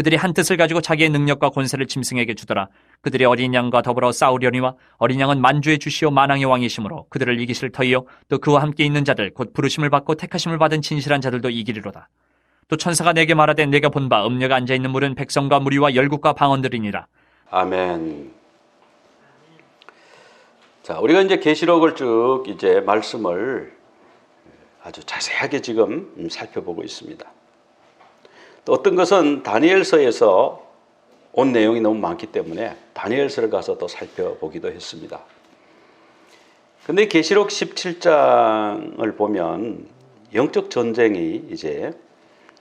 그들이 한 뜻을 가지고 자기의 능력과 권세를 짐승에게 주더라. 그들이 어린 양과 더불어 싸우려니와 어린 양은 만주의 주시오 만왕의 왕이시므로 그들을 이기실 터이요 또 그와 함께 있는 자들 곧 부르심을 받고 택하심을 받은 진실한 자들도 이기리로다. 또 천사가 내게 말하되 내가 본 바 음녀가 앉아있는 물은 백성과 무리와 열국과 방언들이니라. 아멘. 자, 우리가 이제 계시록을 쭉 이제 말씀을 아주 자세하게 지금 살펴보고 있습니다. 또 어떤 것은 다니엘서에서 온 내용이 너무 많기 때문에 다니엘서를 가서 또 살펴보기도 했습니다. 근데 계시록 17장을 보면 영적 전쟁이 이제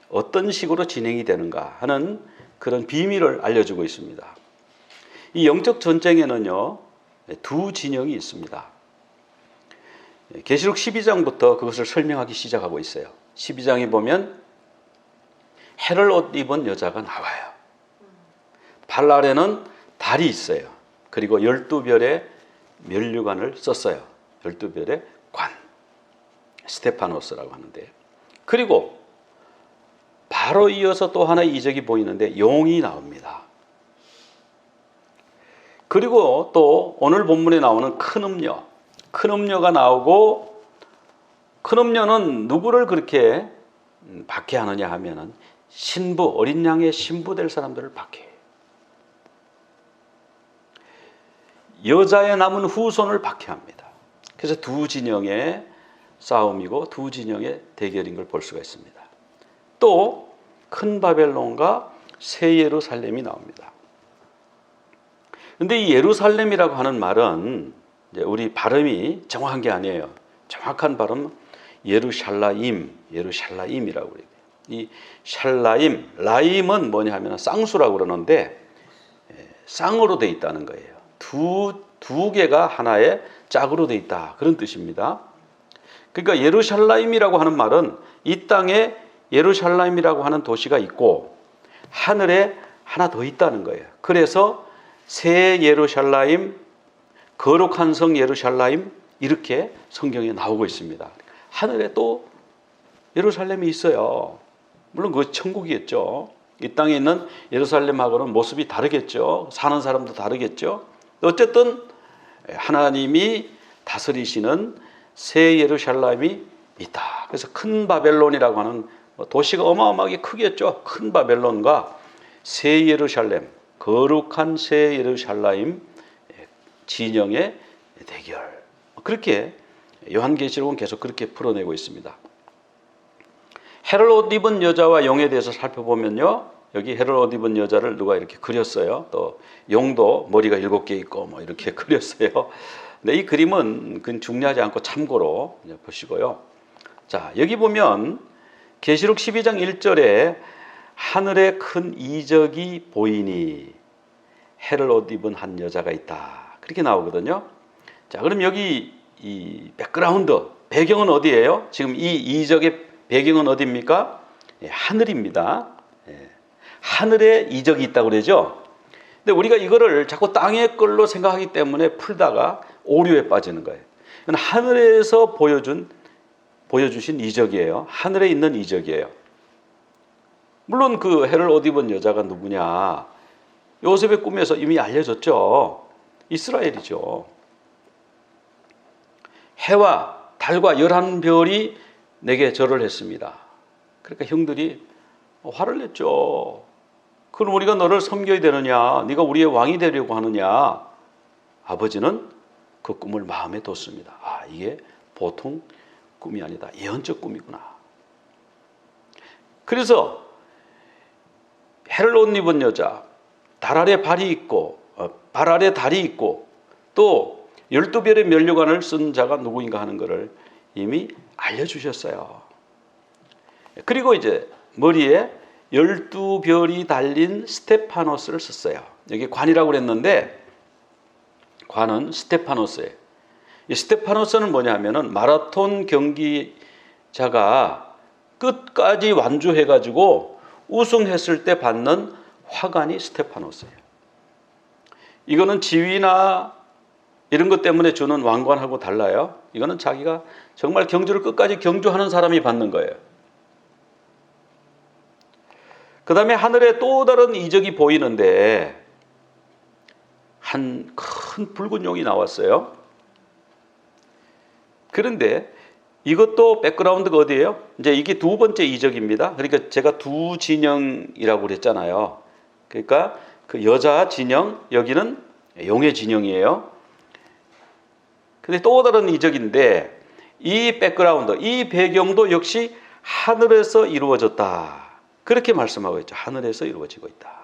어떤 식으로 진행이 되는가 하는 그런 비밀을 알려주고 있습니다. 이 영적 전쟁에는요, 두 진영이 있습니다. 계시록 12장부터 그것을 설명하기 시작하고 있어요. 12장에 보면 해를 옷 입은 여자가 나와요. 발 아래는 달이 있어요. 그리고 12별의 면류관을 썼어요. 12별의 관, 스테파노스라고 하는데, 그리고 바로 이어서 또 하나의 이적이 보이는데 용이 나옵니다. 그리고 또 오늘 본문에 나오는 큰 음녀, 큰 음녀가 나오고, 큰 음녀는 누구를 그렇게 박해하느냐 하면은 신부, 어린 양의 신부 될 사람들을 박해해요. 여자의 남은 후손을 박해합니다. 그래서 두 진영의 싸움이고 두 진영의 대결인 걸 볼 수가 있습니다. 또 큰 바벨론과 새 예루살렘이 나옵니다. 그런데 이 예루살렘이라고 하는 말은 이제 우리 발음이 정확한 게 아니에요. 정확한 발음은 예루샬라임이라고 그래요. 이 샬라임, 라임은 뭐냐 하면 쌍수라고 그러는데 쌍으로 돼 있다는 거예요. 두 개가 하나의 짝으로 돼 있다, 그런 뜻입니다. 그러니까 예루샬라임이라고 하는 말은 이 땅에 예루샬라임이라고 하는 도시가 있고 하늘에 하나 더 있다는 거예요. 그래서 새 예루샬라임, 거룩한 성 예루샬라임, 이렇게 성경에 나오고 있습니다. 하늘에 또 예루살렘이 있어요. 물론 그것이 천국이겠죠. 이 땅에 있는 예루살렘하고는 모습이 다르겠죠. 사는 사람도 다르겠죠. 어쨌든 하나님이 다스리시는 새 예루살렘이 있다. 그래서 큰 바벨론이라고 하는 도시가 어마어마하게 크겠죠. 큰 바벨론과 새 예루살렘, 거룩한 새 예루살렘 진영의 대결. 그렇게 요한계시록은 계속 그렇게 풀어내고 있습니다. 해를 옷 입은 여자와 용에 대해서 살펴보면요, 여기 해를 옷 입은 여자를 누가 이렇게 그렸어요. 또 용도 머리가 7개 있고 뭐 이렇게 그렸어요. 근데 이 그림은 그건 중요하지 않고 참고로 보시고요. 자, 여기 보면 계시록 12장 1절에 하늘에 큰 이적이 보이니 해를 옷 입은 한 여자가 있다, 그렇게 나오거든요. 자, 그럼 여기 이 백그라운드, 배경은 어디예요? 지금 이 이적의 배경은 어디입니까? 하늘입니다. 하늘에 이적이 있다고 그러죠. 근데 우리가 이거를 자꾸 땅의 걸로 생각하기 때문에 풀다가 오류에 빠지는 거예요. 이건 하늘에서 보여주신 이적이에요. 하늘에 있는 이적이에요. 물론 그 해를 옷 입은 여자가 누구냐, 요셉의 꿈에서 이미 알려졌죠. 이스라엘이죠. 해와 달과 11별이 내게 절을 했습니다. 그러니까 형들이 화를 냈죠. 그럼 우리가 너를 섬겨야 되느냐, 네가 우리의 왕이 되려고 하느냐. 아버지는 그 꿈을 마음에 뒀습니다. 아, 이게 보통 꿈이 아니다, 예언적 꿈이구나. 그래서 해를 옷 입은 여자, 달 아래 발이 있고 발 아래 달이 있고 또 12별의 면류관을 쓴 자가 누구인가 하는 것을 이미 알려주셨어요. 그리고 이제 머리에 12별이 달린 스테파노스를 썼어요. 여기 관이라고 그랬는데 관은 스테파노스예요. 이 스테파노스는 뭐냐면은 마라톤 경기자가 끝까지 완주해가지고 우승했을 때 받는 화관이 스테파노스예요. 이거는 지위나 이런 것 때문에 주는 왕관하고 달라요. 이거는 자기가 정말 경주를 끝까지 경주하는 사람이 받는 거예요. 그 다음에 하늘에 또 다른 이적이 보이는데 한 큰 붉은 용이 나왔어요. 그런데 이것도 백그라운드가 어디예요? 이제 이게 두 번째 이적입니다. 그러니까 제가 두 진영이라고 그랬잖아요. 그러니까 그 여자 진영, 여기는 용의 진영이에요. 근데 또 다른 이적인데 이 백그라운드, 이 배경도 역시 하늘에서 이루어졌다. 그렇게 말씀하고 있죠. 하늘에서 이루어지고 있다.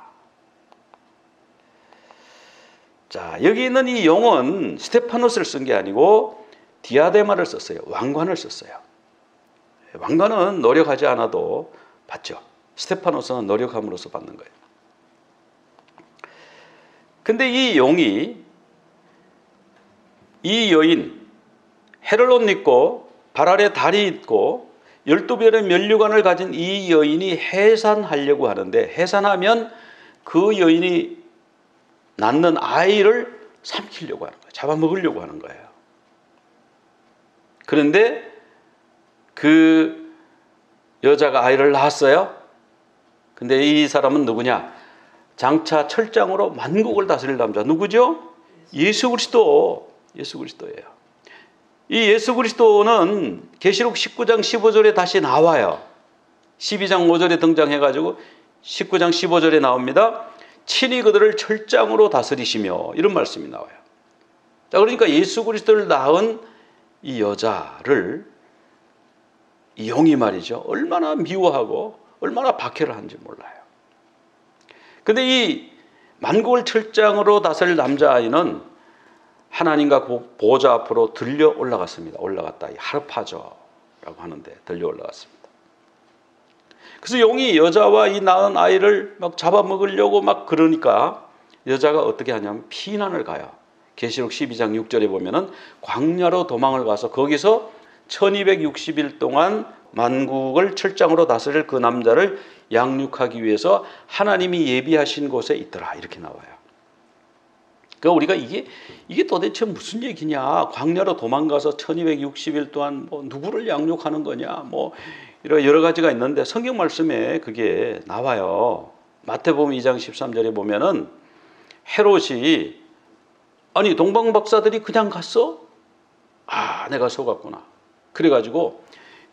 자, 여기 있는 이 용은 스테파노스를 쓴 게 아니고 디아데마를 썼어요. 왕관을 썼어요. 왕관은 노력하지 않아도 받죠. 스테파노스는 노력함으로써 받는 거예요. 근데 이 용이 이 여인, 해를 옷 입고 발 아래 달이 있고 12별의 면류관을 가진 이 여인이 해산하려고 하는데, 해산하면 그 여인이 낳는 아이를 삼키려고 하는 거예요. 잡아먹으려고 하는 거예요. 그런데 그 여자가 아이를 낳았어요. 근데 이 사람은 누구냐? 장차 철장으로 만국을 다스릴 남자. 누구죠? 예수 그리스도. 예수 그리스도예요. 이 예수 그리스도는 계시록 19장 15절에 다시 나와요. 12장 5절에 등장해가지고 19장 15절에 나옵니다. 친히 그들을 철장으로 다스리시며, 이런 말씀이 나와요. 자, 그러니까 예수 그리스도를 낳은 이 여자를 이 용이 말이죠, 얼마나 미워하고 얼마나 박해를 하는지 몰라요. 근데 이 만국을 철장으로 다스릴 남자아이는 하나님과 보좌 앞으로 들려 올라갔습니다. 올라갔다. 이 하르파저라고 하는데 들려 올라갔습니다. 그래서 용이 여자와 이 낳은 아이를 막 잡아먹으려고 막 그러니까 여자가 어떻게 하냐면 피난을 가요. 계시록 12장 6절에 보면은 광야로 도망을 가서 거기서 1260일 동안 만국을 철장으로 다스릴 그 남자를 양육하기 위해서 하나님이 예비하신 곳에 있더라. 이렇게 나와요. 그러니까 우리가 이게 도대체 무슨 얘기냐? 광야로 도망가서 1260일 동안 뭐 누구를 양육하는 거냐? 뭐 이런 여러 가지가 있는데 성경 말씀에 그게 나와요. 마태복음 2장 13절에 보면은 헤롯이, 아니 동방 박사들이 그냥 갔어? 아, 내가 속았구나. 그래가지고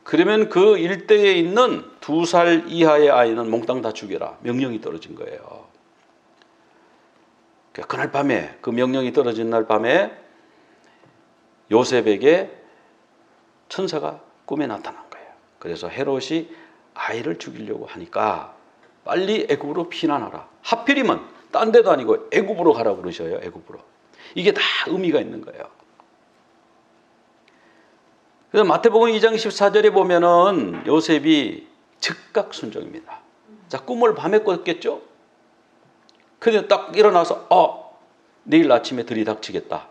그러면 그 일대에 있는 2살 이하의 아이는 몽땅 다 죽여라. 명령이 떨어진 거예요. 그날 밤에, 그 명령이 떨어진 날 밤에 요셉에게 천사가 꿈에 나타난 거예요. 그래서 헤롯이 아이를 죽이려고 하니까 빨리 애굽으로 피난하라. 하필이면 딴 데도 아니고 애굽으로 가라고 그러셔요. 애굽으로. 이게 다 의미가 있는 거예요. 그래서 마태복음 2장 14절에 보면은 요셉이 즉각 순종입니다. 자, 꿈을 밤에 꿨겠죠? 근데 딱 일어나서 내일 아침에 들이닥치겠다.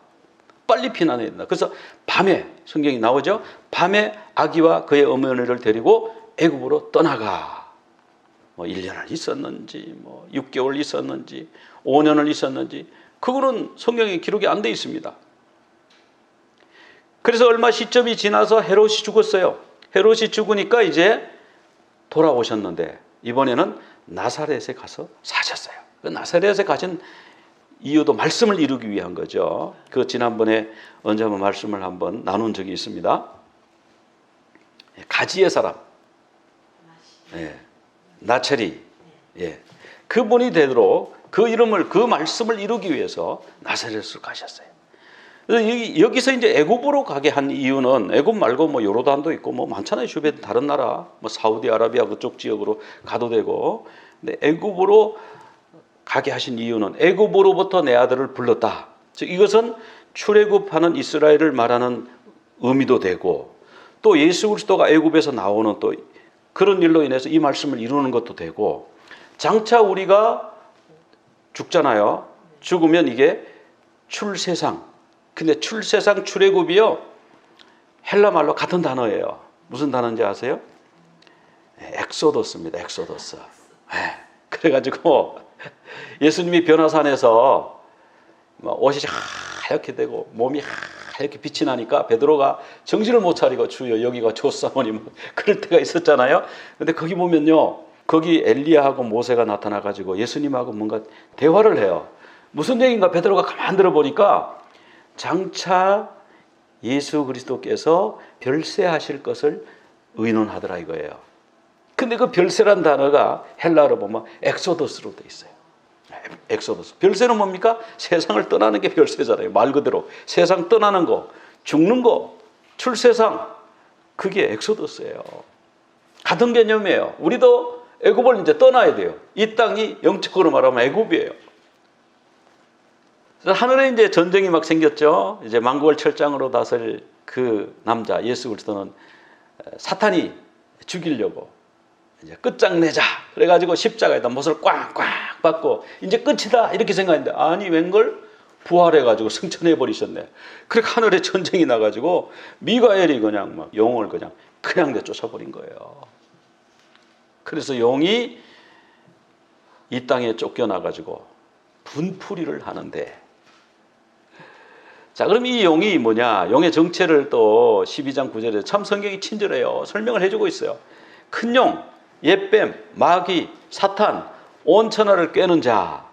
빨리 피난해야 된다. 그래서 밤에, 성경이 나오죠? 밤에 아기와 그의 어머니를 데리고 애굽으로 떠나가. 뭐 1년을 있었는지, 뭐 6개월 있었는지, 5년을 있었는지, 그거는 성경에 기록이 안 돼 있습니다. 그래서 얼마 시점이 지나서 헤롯이 죽었어요. 헤롯이 죽으니까 이제 돌아오셨는데 이번에는 나사렛에 가서 사셨어요. 그 나사렛에 가신 이유도 말씀을 이루기 위한 거죠. 그 지난번에 언제 한번 말씀을 한번 나눈 적이 있습니다. 가지의 사람, 나체리, 그분이 되도록 그 이름을, 그 말씀을 이루기 위해서 나사렛으로 가셨어요. 그래서 여기서 이제 애굽으로 가게 한 이유는, 애굽 말고 뭐 요르단도 있고 뭐 많잖아요. 주변 다른 나라, 뭐 사우디아라비아 그쪽 지역으로 가도 되고. 근데 애굽으로 가게 하신 이유는 애굽으로부터 내 아들을 불렀다. 즉 이것은 출애굽하는 이스라엘을 말하는 의미도 되고, 또 예수 그리스도가 애굽에서 나오는 또 그런 일로 인해서 이 말씀을 이루는 것도 되고, 장차 우리가 죽잖아요. 죽으면 이게 출세상. 근데 출세상, 출애굽이요, 헬라 말로 같은 단어예요. 무슨 단어인지 아세요? 엑소더스입니다. 엑소더스. 그래가지고 예수님이 변화산에서 옷이 하얗게 되고 몸이 하얗게 빛이 나니까 베드로가 정신을 못 차리고 주여 여기가 조사모니 그럴 때가 있었잖아요. 근데 거기 보면요, 거기 엘리야하고 모세가 나타나가지고 예수님하고 뭔가 대화를 해요. 무슨 얘기인가 베드로가 가만 들어보니까 장차 예수 그리스도께서 별세하실 것을 의논하더라 이거예요. 근데 그 별세란 단어가 헬라어로 보면 엑소더스로 돼 있어요. 엑소더스. 별세는 뭡니까? 세상을 떠나는 게 별세잖아요. 말 그대로 세상 떠나는 거, 죽는 거, 출세상, 그게 엑소더스예요. 같은 개념이에요. 우리도 애굽을 이제 떠나야 돼요. 이 땅이 영적으로 말하면 애굽이에요. 하늘에 이제 전쟁이 막 생겼죠. 이제 만국을 철장으로 다스릴 그 남자 예수 그리스도는 사탄이 죽이려고 이제 끝장내자 그래가지고 십자가에다 못을 꽉꽉 받고 이제 끝이다 이렇게 생각했는데 아니 웬걸 부활해가지고 승천해 버리셨네. 그렇게 하늘에 전쟁이 나가지고 미가엘이 그냥 막 영을 그냥 내쫓아버린 거예요. 그래서 영이 이 땅에 쫓겨나가지고 분풀이를 하는데, 자 그럼 이 용이 뭐냐? 용의 정체를 또 12장 9절에 참 성경이 친절해요. 설명을 해주고 있어요. 큰 용, 옛뱀, 마귀, 사탄, 온 천하를 꿰는 자,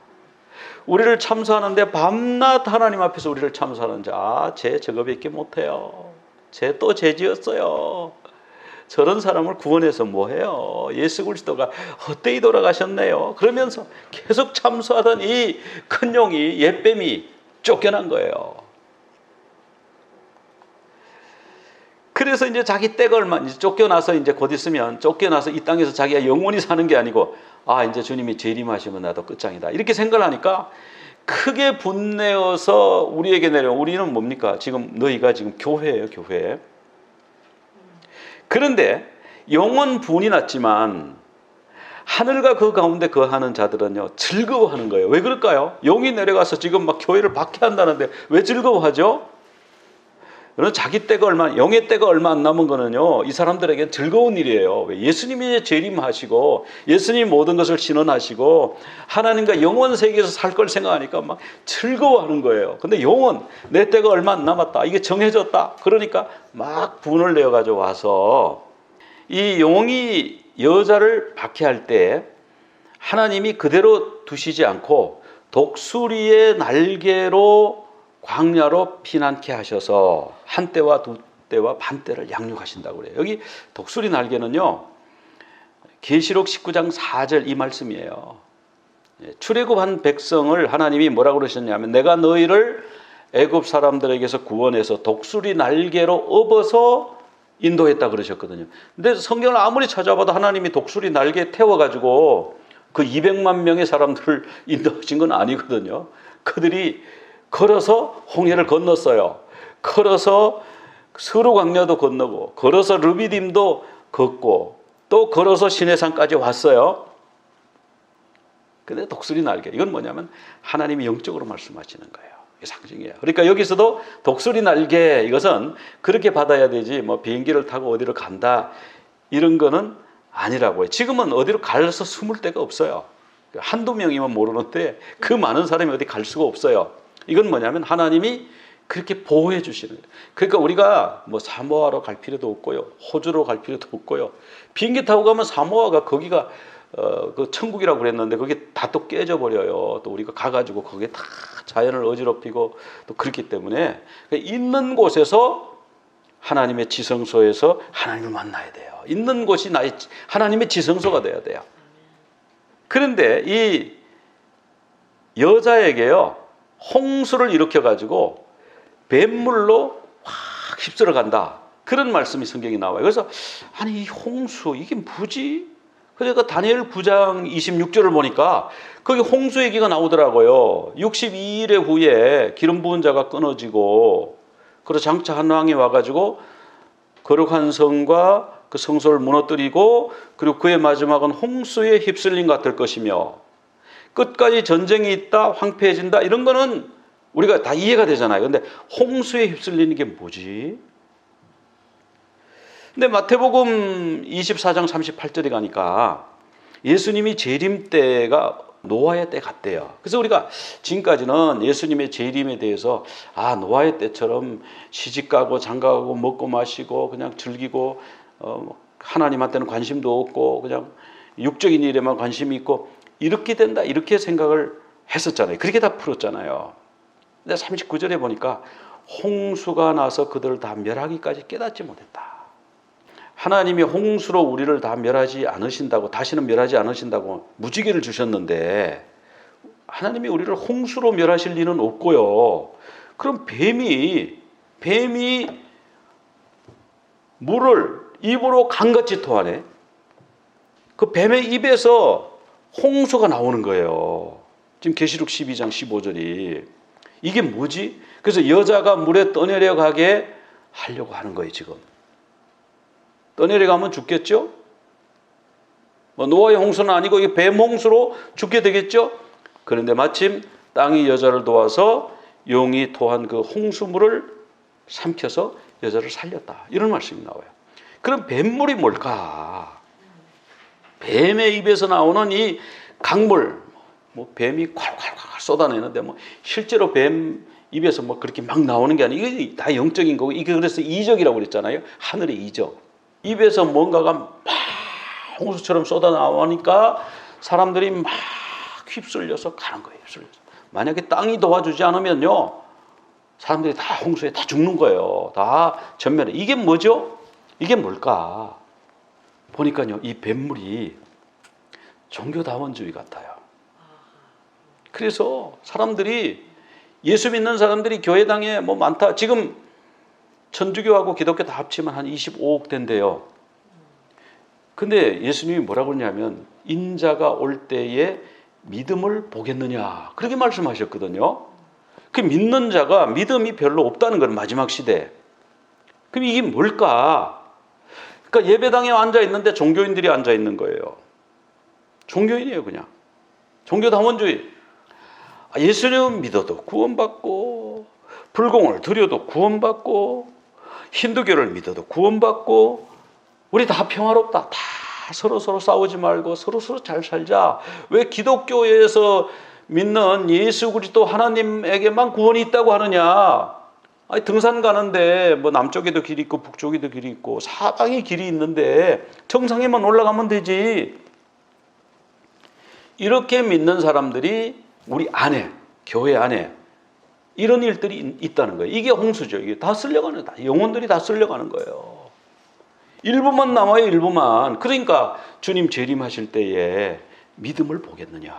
우리를 참수하는데 밤낮 하나님 앞에서 우리를 참수하는 자, 쟤 저거밖에 못해요. 쟤 또 죄지었어요. 저런 사람을 구원해서 뭐해요? 예수 그리스도가 헛되이 돌아가셨네요. 그러면서 계속 참수하던 이 큰 용이, 옛뱀이 쫓겨난 거예요. 그래서 이제 자기 때가 얼마, 이제 쫓겨나서 이제 곧 있으면 쫓겨나서 이 땅에서 자기가 영원히 사는 게 아니고, 아, 이제 주님이 재림하시면 나도 끝장이다. 이렇게 생각을 하니까 크게 분내어서 우리에게 내려, 우리는 뭡니까? 지금 너희가 지금 교회예요, 교회. 그런데 영원 분이 났지만 하늘과 그 가운데 거하는 자들은요, 즐거워하는 거예요. 왜 그럴까요? 영이 내려가서 지금 막 교회를 박해한다는데 왜 즐거워하죠? 그런 자기 때가 영의 때가 얼마 안 남은 거는요, 이 사람들에게 즐거운 일이에요. 예수님이 재림하시고, 예수님 모든 것을 신원하시고, 하나님과 영원 세계에서 살 걸 생각하니까 막 즐거워하는 거예요. 근데 영원, 내 때가 얼마 안 남았다. 이게 정해졌다. 그러니까 막 분을 내어가지고 와서, 이 용이 여자를 박해할 때, 하나님이 그대로 두시지 않고, 독수리의 날개로 광야로 피난케 하셔서 한 때와 두 때와 반 때를 양육하신다고 그래요. 여기 독수리 날개는요, 계시록 19장 4절 이 말씀이에요. 출애굽한 백성을 하나님이 뭐라고 그러셨냐면, 내가 너희를 애굽 사람들에게서 구원해서 독수리 날개로 업어서 인도했다 그러셨거든요. 근데 성경을 아무리 찾아봐도 하나님이 독수리 날개에 태워가지고 그 200만 명의 사람들을 인도하신 건 아니거든요. 그들이 걸어서 홍해를 건넜어요. 걸어서 스루강야도 건너고, 걸어서 르비딤도 걷고, 또 걸어서 시내산까지 왔어요. 근데 독수리 날개, 이건 뭐냐면 하나님이 영적으로 말씀하시는 거예요. 이게 상징이에요. 그러니까 여기서도 독수리 날개, 이것은 그렇게 받아야 되지 뭐 비행기를 타고 어디로 간다 이런 거는 아니라고 해요. 지금은 어디로 가서 숨을 데가 없어요. 한두 명이면 모르는데 그 많은 사람이 어디 갈 수가 없어요. 이건 뭐냐면 하나님이 그렇게 보호해 주시는 거예요. 그러니까 우리가 뭐 사모아로 갈 필요도 없고요, 호주로 갈 필요도 없고요. 비행기 타고 가면 사모아가 거기가 그 천국이라고 그랬는데 그게 다 또 깨져 버려요. 또 우리가 가가지고 거기에 다 자연을 어지럽히고 또 그렇기 때문에 있는 곳에서 하나님의 지성소에서 하나님을 만나야 돼요. 있는 곳이 나의 하나님의 지성소가 돼야 돼요. 그런데 이 여자에게요, 홍수를 일으켜가지고 뱀물로 확 휩쓸어 간다. 그런 말씀이 성경에 나와요. 그래서 아니 이 홍수 이게 뭐지? 그러니까 다니엘 9장 26절을 보니까 거기 홍수 얘기가 나오더라고요. 62일 후에 기름 부은 자가 끊어지고, 그래서 장차 한 왕이 와가지고 거룩한 성과 그 성소를 무너뜨리고, 그리고 그의 마지막은 홍수에 휩쓸림 같을 것이며, 끝까지 전쟁이 있다, 황폐해진다, 이런 거는 우리가 다 이해가 되잖아요. 근데 홍수에 휩쓸리는 게 뭐지? 근데 마태복음 24장 38절에 가니까 예수님이 재림 때가 노아의 때 같대요. 그래서 우리가 지금까지는 예수님의 재림에 대해서 노아의 때처럼 시집가고 장가가고 먹고 마시고 그냥 즐기고 하나님한테는 관심도 없고 그냥 육적인 일에만 관심이 있고 이렇게 된다 이렇게 생각을 했었잖아요. 그렇게 다 풀었잖아요. 근데 39절에 보니까 홍수가 나서 그들을 다 멸하기까지 깨닫지 못했다. 하나님이 홍수로 우리를 다 멸하지 않으신다고, 다시는 멸하지 않으신다고 무지개를 주셨는데 하나님이 우리를 홍수로 멸하실 리는 없고요. 그럼 뱀이 물을 입으로 강같이 토하네. 그 뱀의 입에서 홍수가 나오는 거예요. 지금 계시록 12장 15절이. 이게 뭐지? 그래서 여자가 물에 떠내려가게 하려고 하는 거예요, 지금. 떠내려가면 죽겠죠? 뭐 노아의 홍수는 아니고 이게 뱀 홍수로 죽게 되겠죠? 그런데 마침 땅이 여자를 도와서 용이 토한 그 홍수물을 삼켜서 여자를 살렸다. 이런 말씀이 나와요. 그럼 뱀물이 뭘까? 뱀의 입에서 나오는 이 강물, 뭐 뱀이 콸콸콸 쏟아내는데 뭐 실제로 뱀 입에서 뭐 그렇게 막 나오는 게 아니고 이게 다 영적인 거고, 이게 그래서 이적이라고 그랬잖아요. 하늘의 이적. 입에서 뭔가가 막 홍수처럼 쏟아 나오니까 사람들이 막 휩쓸려서 가는 거예요. 휩쓸려서. 만약에 땅이 도와주지 않으면요, 사람들이 다 홍수에 다 죽는 거예요. 다 전면에. 이게 뭐죠? 이게 뭘까? 보니까요, 이 뱀물이 종교다원주의 같아요. 그래서 사람들이, 예수 믿는 사람들이 교회당에 뭐 많다. 지금 천주교하고 기독교 다 합치면 한 25억 된대요. 근데 예수님이 뭐라고 그러냐면 인자가 올 때에 믿음을 보겠느냐, 그렇게 말씀하셨거든요. 그 믿는 자가 믿음이 별로 없다는 건 마지막 시대. 그럼 이게 뭘까? 그러니까 예배당에 앉아 있는데 종교인들이 앉아 있는 거예요. 종교인이에요, 그냥. 종교다원주의. 예수님 믿어도 구원받고, 불공을 드려도 구원받고, 힌두교를 믿어도 구원받고, 우리 다 평화롭다. 다 서로 싸우지 말고 서로 잘 살자. 왜 기독교에서 믿는 예수 그리스도 하나님에게만 구원이 있다고 하느냐? 아니, 등산 가는데 뭐 남쪽에도 길이 있고 북쪽에도 길이 있고 사방에 길이 있는데 정상에만 올라가면 되지. 이렇게 믿는 사람들이 우리 안에, 교회 안에 이런 일들이 있다는 거예요. 이게 홍수죠. 이게 다 쓸려가는, 다 영혼들이 다 쓸려가는 거예요. 일부만 남아요, 일부만. 그러니까 주님 재림하실 때에 믿음을 보겠느냐,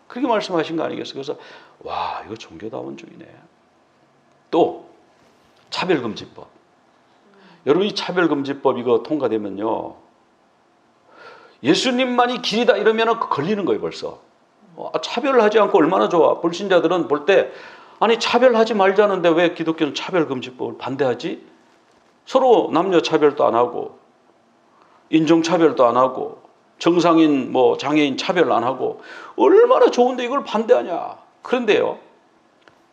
그렇게 말씀하신 거 아니겠어요? 그래서 와, 이거 종교다원주의네. 또 차별금지법. 여러분, 이 차별금지법 이거 통과되면요, 예수님만이 길이다 이러면 걸리는 거예요, 벌써. 차별을 하지 않고 얼마나 좋아. 불신자들은 볼 때, 아니 차별하지 말자는데 왜 기독교는 차별금지법을 반대하지? 서로 남녀 차별도 안 하고, 인종 차별도 안 하고, 정상인 뭐 장애인 차별 안 하고, 얼마나 좋은데 이걸 반대하냐. 그런데요,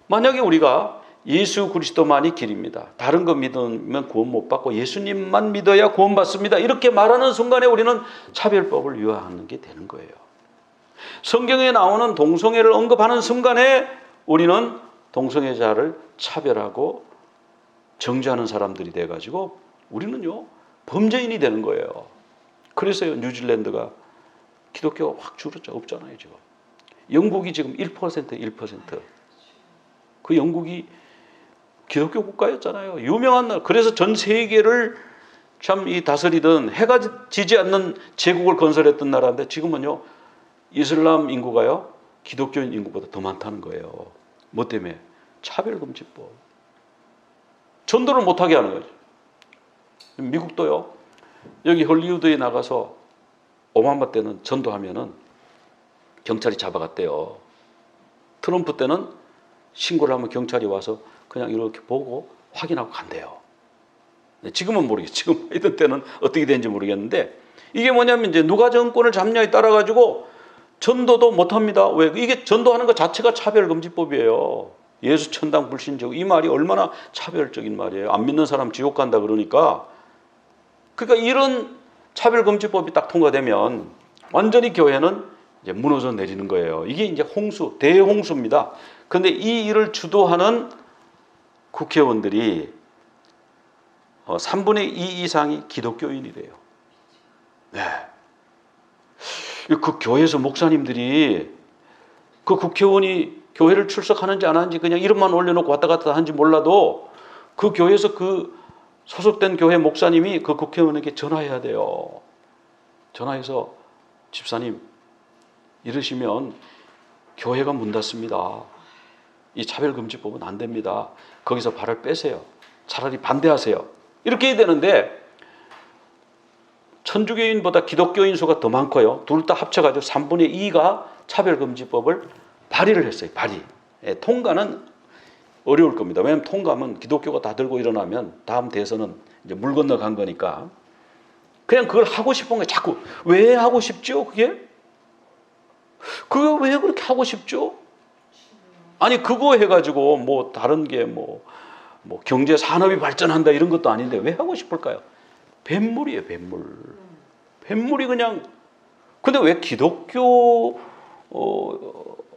만약에 우리가 예수 그리스도만이 길입니다, 다른 거 믿으면 구원 못 받고 예수님만 믿어야 구원 받습니다, 이렇게 말하는 순간에 우리는 차별법을 유화하는 게 되는 거예요. 성경에 나오는 동성애를 언급하는 순간에 우리는 동성애자를 차별하고 정죄하는 사람들이 돼가지고 우리는요, 범죄인이 되는 거예요. 그래서요, 뉴질랜드가 기독교가 확 줄었죠. 없잖아요, 지금. 영국이 지금 1%. 그 영국이 기독교 국가였잖아요. 유명한 나라. 그래서 전 세계를 참 이 다스리던, 해가 지지 않는 제국을 건설했던 나라인데 지금은요, 이슬람 인구가요, 기독교인 인구보다 더 많다는 거예요. 뭐 때문에? 차별금지법. 전도를 못하게 하는 거죠. 미국도요, 여기 헐리우드에 나가서 오바마 때는 전도하면은 경찰이 잡아갔대요. 트럼프 때는 신고를 하면 경찰이 와서 그냥 이렇게 보고 확인하고 간대요. 지금은 모르겠어요. 지금 이런 때는 어떻게 되는지 모르겠는데, 이게 뭐냐면 이제 누가 정권을 잡냐에 따라 가지고 전도도 못합니다. 왜? 이게 전도하는 것 자체가 차별금지법이에요. 예수 천당 불신제국, 이 말이 얼마나 차별적인 말이에요. 안 믿는 사람 지옥 간다 그러니까. 그러니까 이런 차별금지법이 딱 통과되면 완전히 교회는 이제 무너져 내리는 거예요. 이게 이제 홍수, 대홍수입니다. 그런데 이 일을 주도하는 국회의원들이 3분의 2 이상이 기독교인이래요. 네. 그 교회에서 목사님들이 그 국회의원이 교회를 출석하는지 안 하는지 그냥 이름만 올려놓고 왔다 갔다 하는지 몰라도 그 교회에서 그 소속된 교회 목사님이 그 국회의원에게 전화해야 돼요. 전화해서 집사님 이러시면 교회가 문 닫습니다. 이 차별금지법은 안 됩니다. 거기서 발을 빼세요. 차라리 반대하세요. 이렇게 해야 되는데 천주교인보다 기독교인 수가 더 많고요. 둘 다 합쳐가지고 3분의 2가 차별금지법을 발의를 했어요. 발의. 예, 통과는 어려울 겁니다. 왜냐하면 통과하면 기독교가 다 들고 일어나면 다음 대선은 이제 물 건너간 거니까 그냥 그걸 하고 싶은 거예요. 자꾸 왜 하고 싶죠? 그게 왜 그렇게 하고 싶죠? 아니 그거 해가지고 뭐 다른 게 뭐 경제 산업이 발전한다 이런 것도 아닌데 왜 하고 싶을까요? 뱀물이에요, 뱀물. 뱀물이 그냥. 근데 왜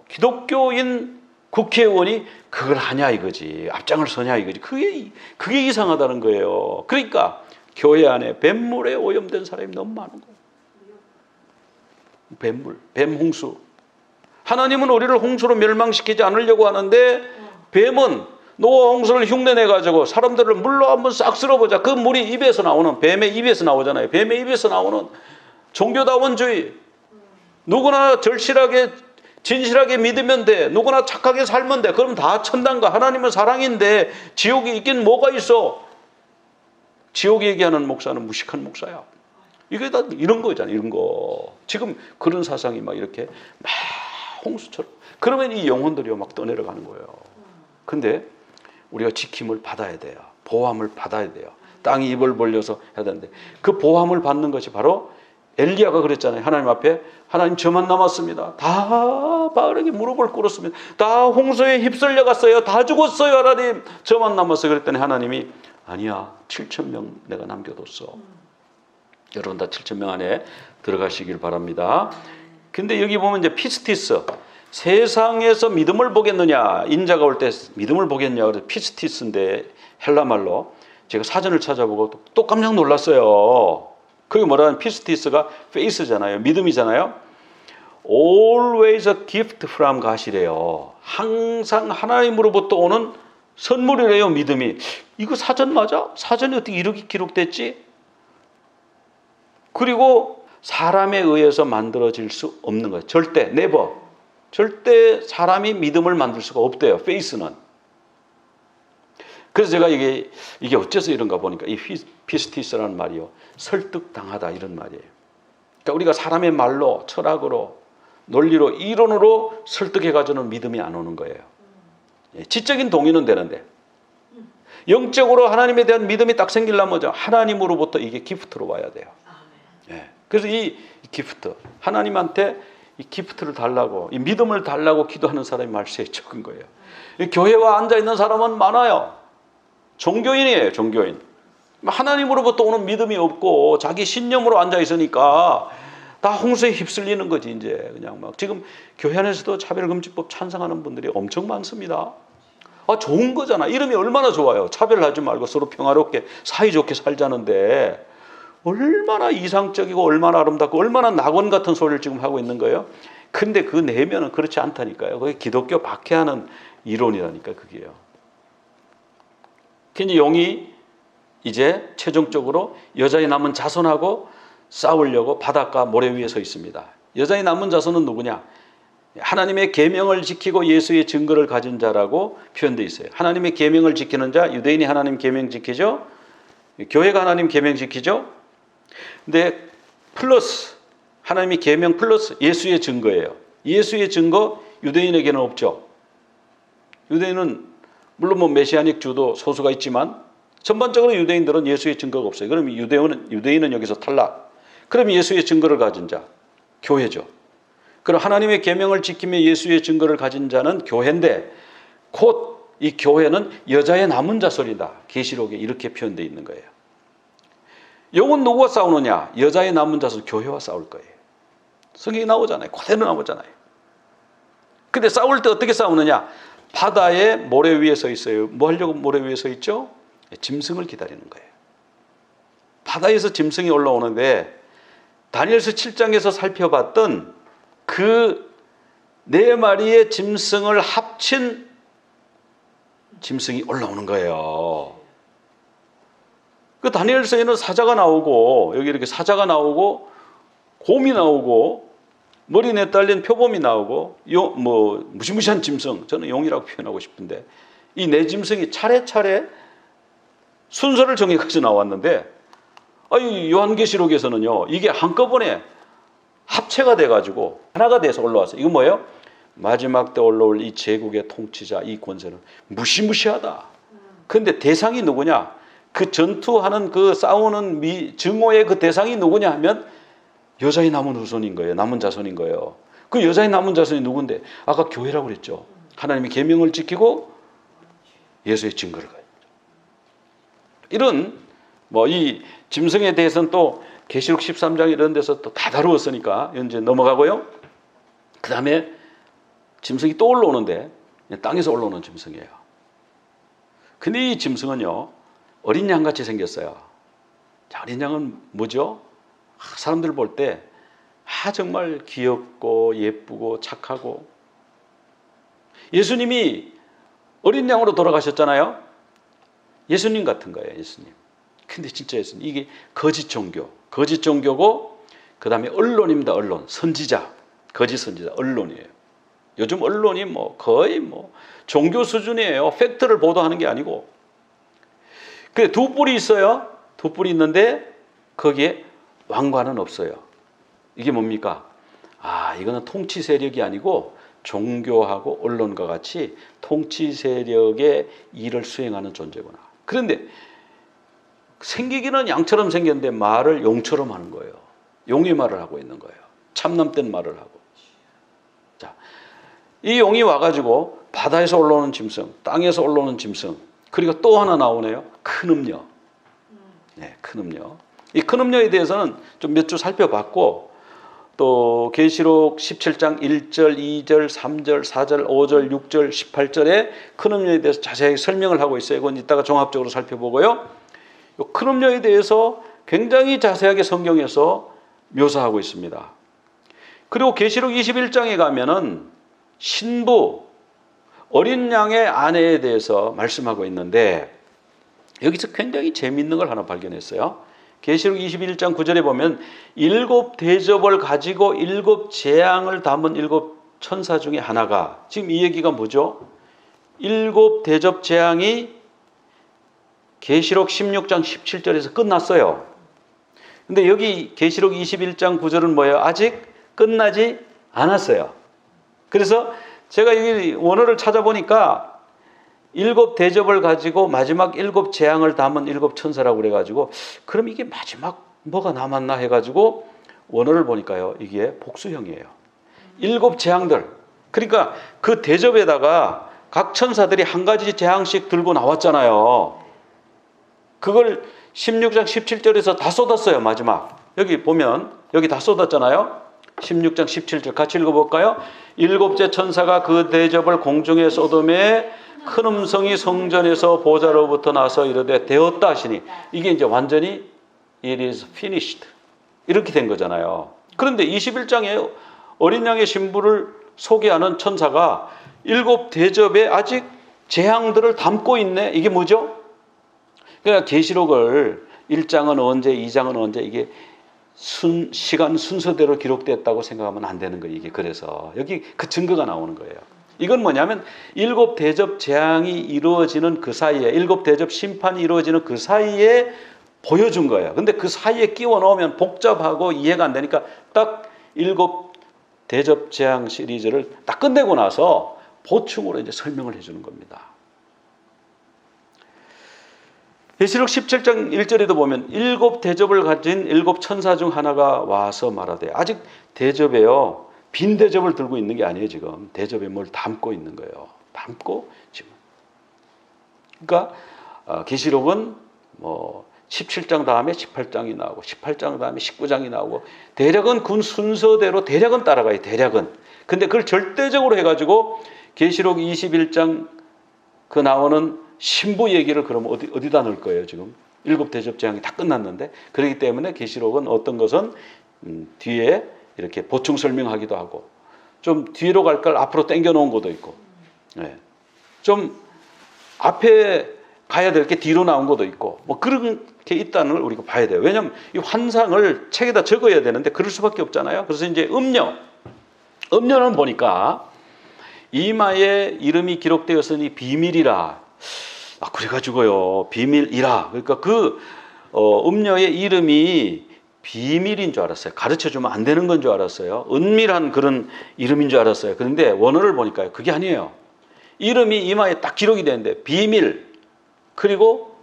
기독교인 국회의원이 그걸 하냐 이거지. 앞장을 서냐 이거지. 그게 이상하다는 거예요. 그러니까 교회 안에 뱀물에 오염된 사람이 너무 많은 거예요. 뱀물, 뱀홍수. 하나님은 우리를 홍수로 멸망시키지 않으려고 하는데 뱀은 노아 홍수를 흉내내가지고 사람들을 물로 한번 싹 쓸어보자. 그 물이 입에서 나오는, 뱀의 입에서 나오잖아요. 뱀의 입에서 나오는 종교다원주의. 누구나 절실하게 진실하게 믿으면 돼. 누구나 착하게 살면 돼. 그럼 다 천당가. 하나님은 사랑인데 지옥이 있긴 뭐가 있어. 지옥 얘기하는 목사는 무식한 목사야. 이게 다 이런 거잖아요. 이런 거. 지금 그런 사상이 막 이렇게 막 홍수처럼. 그러면 이 영혼들이 막 떠내려가는 거예요. 근데 우리가 지킴을 받아야 돼요. 보호함을 받아야 돼요. 땅이 입을 벌려서 해야 되는데 그 보호함을 받는 것이 바로 엘리야가 그랬잖아요. 하나님 앞에 하나님 저만 남았습니다. 다 바르게 무릎을 꿇었습니다. 다 홍수에 휩쓸려 갔어요. 다 죽었어요. 하나님 저만 남았어요. 그랬더니 하나님이 아니야 7,000명 내가 남겨뒀어. 여러분 다 7,000명 안에 들어가시길 바랍니다. 근데 여기 보면 이제 피스티스 세상에서 믿음을 보겠느냐 인자가 올 때 믿음을 보겠냐 그래서 피스티스인데 헬라말로 제가 사전을 찾아보고 또 깜짝 놀랐어요. 그게 뭐라면 피스티스가 페이스잖아요. 믿음이잖아요. Always a gift from God이래요. 항상 하나님으로부터 오는 선물이래요. 믿음이. 이거 사전 맞아? 사전에 어떻게 이렇게 기록됐지? 그리고 사람에 의해서 만들어질 수 없는 거예요. 절대 never. 절대 사람이 믿음을 만들 수가 없대요. 페이스는. 그래서 제가 이게 어째서 이런가 보니까 이 피스티스라는 말이요. 설득당하다 이런 말이에요. 그러니까 우리가 사람의 말로 철학으로 논리로 이론으로 설득해가지고는 믿음이 안 오는 거예요. 지적인 동의는 되는데 영적으로 하나님에 대한 믿음이 딱 생기려면 하나님으로부터 이게 기프트로 와야 돼요. 그래서 이 기프트 하나님한테 이 기프트를 달라고 이 믿음을 달라고 기도하는 사람이 말세에 적은 거예요. 교회와 앉아있는 사람은 많아요. 종교인이에요. 종교인. 하나님으로부터 오는 믿음이 없고 자기 신념으로 앉아있으니까 다 홍수에 휩쓸리는 거지. 이제 그냥 막 지금 교회 안에서도 차별금지법 찬성하는 분들이 엄청 많습니다. 좋은 거잖아. 이름이 얼마나 좋아요. 차별하지 말고 서로 평화롭게 사이좋게 살자는데 얼마나 이상적이고 얼마나 아름답고 얼마나 낙원 같은 소리를 지금 하고 있는 거예요. 근데 그 내면은 그렇지 않다니까요. 그게 기독교 박해하는 이론이라니까 그게요. 근데 용이 이제 최종적으로 여자의 남은 자손하고 싸우려고 바닷가 모래 위에 서 있습니다. 여자의 남은 자손은 누구냐? 하나님의 계명을 지키고 예수의 증거를 가진 자라고 표현되어 있어요. 하나님의 계명을 지키는 자, 유대인이 하나님 계명 지키죠. 교회가 하나님 계명 지키죠. 근데 플러스 하나님의 계명 플러스 예수의 증거예요. 예수의 증거 유대인에게는 없죠. 유대인은 물론 뭐 메시아닉 주도 소수가 있지만 전반적으로 유대인들은 예수의 증거가 없어요. 그럼 유대인은 여기서 탈락. 그럼 예수의 증거를 가진 자 교회죠. 그럼 하나님의 계명을 지키며 예수의 증거를 가진 자는 교회인데 곧 이 교회는 여자의 남은 자손이다. 계시록에 이렇게 표현되어 있는 거예요. 영은 누구와 싸우느냐? 여자의 남은 자손 교회와 싸울 거예요. 성경이 나오잖아요. 그대로 나오잖아요. 근데 싸울 때 어떻게 싸우느냐? 바다에 모래 위에 서 있어요. 뭐 하려고 모래 위에 서 있죠? 짐승을 기다리는 거예요. 바다에서 짐승이 올라오는데 다니엘서 7장에서 살펴봤던 그 4마리의 짐승을 합친 짐승이 올라오는 거예요. 그 다니엘서에는 사자가 나오고, 여기 이렇게 사자가 나오고, 곰이 나오고, 머리 내달린 표범이 나오고, 무시무시한 짐승, 저는 용이라고 표현하고 싶은데, 이 4짐승이 차례차례 순서를 정해가지고 나왔는데, 요한계시록에서는요, 이게 한꺼번에 합체가 돼가지고 하나가 돼서 올라왔어요. 이건 뭐예요? 마지막 때 올라올 이 제국의 통치자, 이 권세는 무시무시하다. 그런데 대상이 누구냐? 그 전투하는 그 싸우는 증오의 그 대상이 누구냐 하면 여자의 남은 후손인 거예요. 남은 자손인 거예요. 그 여자의 남은 자손이 누군데? 아까 교회라고 그랬죠. 하나님의 계명을 지키고 예수의 증거를 가요. 이런 이 짐승에 대해서는 또 계시록 13장 이런 데서 또 다 다루었으니까 이제 넘어가고요. 그 다음에 짐승이 또 올라오는데 땅에서 올라오는 짐승이에요. 근데 이 짐승은요, 어린 양같이 생겼어요. 자, 어린 양은 뭐죠? 사람들 볼 때 정말 귀엽고 예쁘고 착하고, 예수님이 어린 양으로 돌아가셨잖아요. 예수님 같은 거예요, 예수님. 근데 진짜 예수님, 이게 거짓 종교고, 그 다음에 언론입니다. 언론, 선지자, 거짓 선지자, 언론이에요. 요즘 언론이 거의 종교 수준이에요. 팩트를 보도하는 게 아니고. 그 2뿔이 있어요. 2뿔이 있는데 거기에 왕관은 없어요. 이게 뭡니까? 이거는 통치 세력이 아니고 종교하고 언론과 같이 통치 세력의 일을 수행하는 존재구나. 그런데 생기기는 양처럼 생겼는데 말을 용처럼 하는 거예요. 용의 말을 하고 있는 거예요. 참남된 말을 하고. 자, 이 용이 와가지고 바다에서 올라오는 짐승, 땅에서 올라오는 짐승, 그리고 또 하나 나오네요. 큰 음녀. 네, 큰 음녀. 이 큰 음녀에 대해서는 좀 몇 주 살펴봤고, 또 계시록 17장 1절, 2절, 3절, 4절, 5절, 6절, 18절에 큰 음녀에 대해서 자세하게 설명을 하고 있어요. 이건 이따가 종합적으로 살펴보고요. 이 큰 음녀에 대해서 굉장히 자세하게 성경에서 묘사하고 있습니다. 그리고 계시록 21장에 가면은 신부, 어린 양의 아내에 대해서 말씀하고 있는데, 여기서 굉장히 재미있는 걸 하나 발견했어요. 계시록 21장 9절에 보면 7 대접을 가지고 7 재앙을 담은 7 천사 중에 하나가, 지금 이 얘기가 뭐죠? 7 대접 재앙이 계시록 16장 17절에서 끝났어요. 근데 여기 계시록 21장 9절은 뭐예요? 아직 끝나지 않았어요. 그래서 제가 여기 원어를 찾아보니까 7 대접을 가지고 마지막 7 재앙을 담은 7 천사라고 그래가지고, 그럼 이게 마지막 뭐가 남았나 해가지고 원어를 보니까요, 이게 복수형이에요. 7 재앙들. 그러니까 그 대접에다가 각 천사들이 한 가지 재앙씩 들고 나왔잖아요. 그걸 16장 17절에서 다 쏟았어요. 마지막 여기 보면 여기 다 쏟았잖아요. 16장 17절 같이 읽어볼까요? 7째 천사가 그 대접을 공중에 쏟음에 큰 음성이 성전에서 보좌로부터 나서 이르되 되었다 하시니, 이게 이제 완전히 it is finished 이렇게 된 거잖아요. 그런데 21장에 어린 양의 신부를 소개하는 천사가 7 대접에 아직 재앙들을 담고 있네. 이게 뭐죠? 그러니까 계시록을 1장은 언제, 2장은 언제, 이게 시간 순서대로 기록됐다고 생각하면 안 되는 거예요. 이게 그래서 여기 그 증거가 나오는 거예요. 이건 뭐냐면 7 대접 재앙이 이루어지는 그 사이에, 7 대접 심판이 이루어지는 그 사이에 보여준 거예요. 근데 그 사이에 끼워 넣으면 복잡하고 이해가 안 되니까 딱 7 대접 재앙 시리즈를 딱 끝내고 나서 보충으로 이제 설명을 해주는 겁니다. 계시록 17장 1절에도 보면 7 대접을 가진 7 천사 중 하나가 와서 말하되, 아직 대접에요, 빈 대접을 들고 있는 게 아니에요. 지금 대접에 뭘 담고 있는 거예요. 담고 지금. 그러니까 계시록은 17장 다음에 18장이 나오고 18장 다음에 19장이 나오고 대략은 그 순서대로 대략은 따라가요. 대략은. 근데 그걸 절대적으로 해가지고 계시록 21장 그 나오는 신부 얘기를 그럼 어디다 넣을 거예요? 지금 7 대접 재앙이 다 끝났는데. 그렇기 때문에 계시록은 어떤 것은 뒤에 이렇게 보충 설명하기도 하고, 좀 뒤로 갈 걸 앞으로 당겨 놓은 것도 있고, 예. 좀 앞에 가야 될 게 뒤로 나온 것도 있고, 뭐 그런 게 있다는 걸 우리가 봐야 돼요. 왜냐하면 이 환상을 책에다 적어야 되는데 그럴 수밖에 없잖아요. 그래서 이제 음료는 보니까 이마에 이름이 기록되었으니 비밀이라. 그래가지고요, 비밀이라. 그러니까 음료의 이름이 비밀인 줄 알았어요. 가르쳐주면 안 되는 건 줄 알았어요. 은밀한 그런 이름인 줄 알았어요. 그런데 원어를 보니까요, 그게 아니에요. 이름이 이마에 딱 기록이 되는데 비밀, 그리고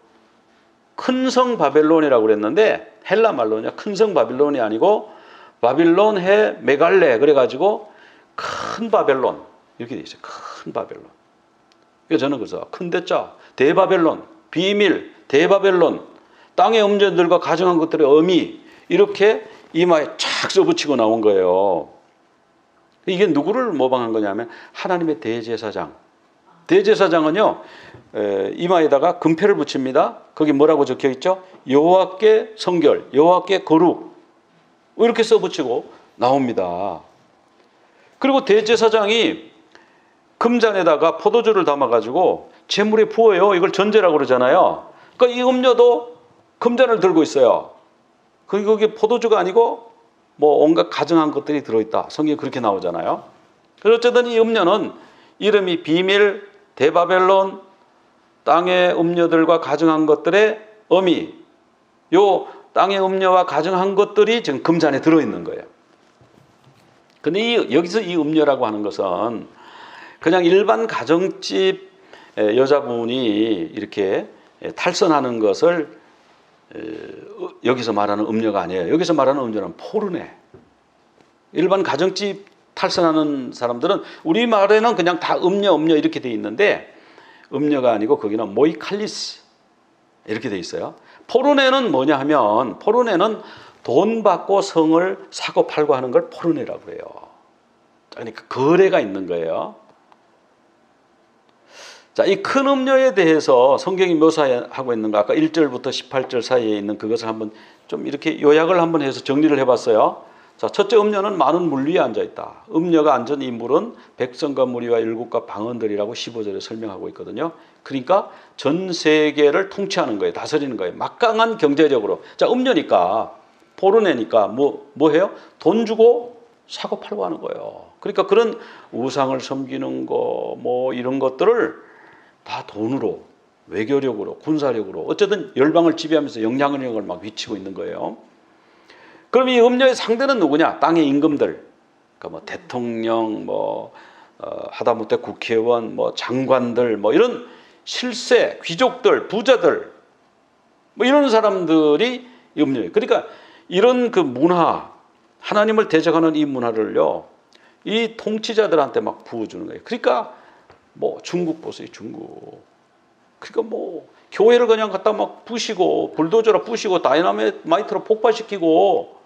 큰 성 바벨론이라고 그랬는데 헬라 말로는요, 큰 성 바빌론이 아니고 바빌론 해 메갈레, 그래가지고 큰 바벨론 이렇게 돼 있어요. 큰 바벨론. 그래서 저는 그래서 큰 대자 대바벨론, 비밀 대바벨론, 땅의 음녀들과 가정한 것들의 의미, 이렇게 이마에 쫙 써붙이고 나온 거예요. 이게 누구를 모방한 거냐면 하나님의 대제사장. 대제사장은요, 이마에다가 금패를 붙입니다. 거기 뭐라고 적혀 있죠? 여호와께 성결, 여호와께 거룩, 이렇게 써붙이고 나옵니다. 그리고 대제사장이 금잔에다가 포도주를 담아가지고 제물에 부어요. 이걸 전제라고 그러잖아요. 그러니까 이 음료도 금잔을 들고 있어요. 거기에 포도주가 아니고 뭐 온갖 가증한 것들이 들어있다. 성경에 그렇게 나오잖아요. 그래서 어쨌든 이 음료는 이름이 비밀, 대바벨론, 땅의 음료들과 가증한 것들의 의미, 요 땅의 음료와 가증한 것들이 지금 금잔에 들어있는 거예요. 근데 여기서 이 음료라고 하는 것은 그냥 일반 가정집 여자분이 이렇게 탈선하는 것을 여기서 말하는 음료가 아니에요. 여기서 말하는 음료는 포르네. 일반 가정집 탈선하는 사람들은 우리말에는 그냥 다 음료 이렇게 돼 있는데 음료가 아니고 거기는 모이칼리스 이렇게 돼 있어요. 포르네는 뭐냐 하면 포르네는 돈 받고 성을 사고 팔고 하는 걸 포르네라고 해요. 그러니까 거래가 있는 거예요. 자, 이 큰 음료에 대해서 성경이 묘사하고 있는 거, 아까 1절부터 18절 사이에 있는 그것을 한번 좀 이렇게 요약을 한번 해서 정리를 해봤어요. 자, 첫째, 음료는 많은 물 위에 앉아있다. 음료가 앉은 이 물은 백성과 무리와 일국과 방언들이라고 15절에 설명하고 있거든요. 그러니까 전 세계를 통치하는 거예요. 다스리는 거예요. 막강한 경제력으로. 자, 음료니까, 포르네니까 뭐 해요? 돈 주고 사고 팔고 하는 거예요. 그러니까 그런 우상을 섬기는 거, 뭐 이런 것들을 다 돈으로, 외교력으로, 군사력으로, 어쨌든 열방을 지배하면서 영향력을 막 미치고 있는 거예요. 그럼 이 음료의 상대는 누구냐? 땅의 임금들, 그러니까 뭐 대통령, 하다못해 국회의원, 장관들, 이런 실세, 귀족들, 부자들, 이런 사람들이 음료예요. 그러니까 이런 그 문화, 하나님을 대적하는 이 문화를요, 이 통치자들한테 막 부어주는 거예요. 그러니까 중국 보세요, 중국. 그러니까 교회를 그냥 갖다 막 부시고, 불도저로 부시고, 다이나마이트로 폭발시키고,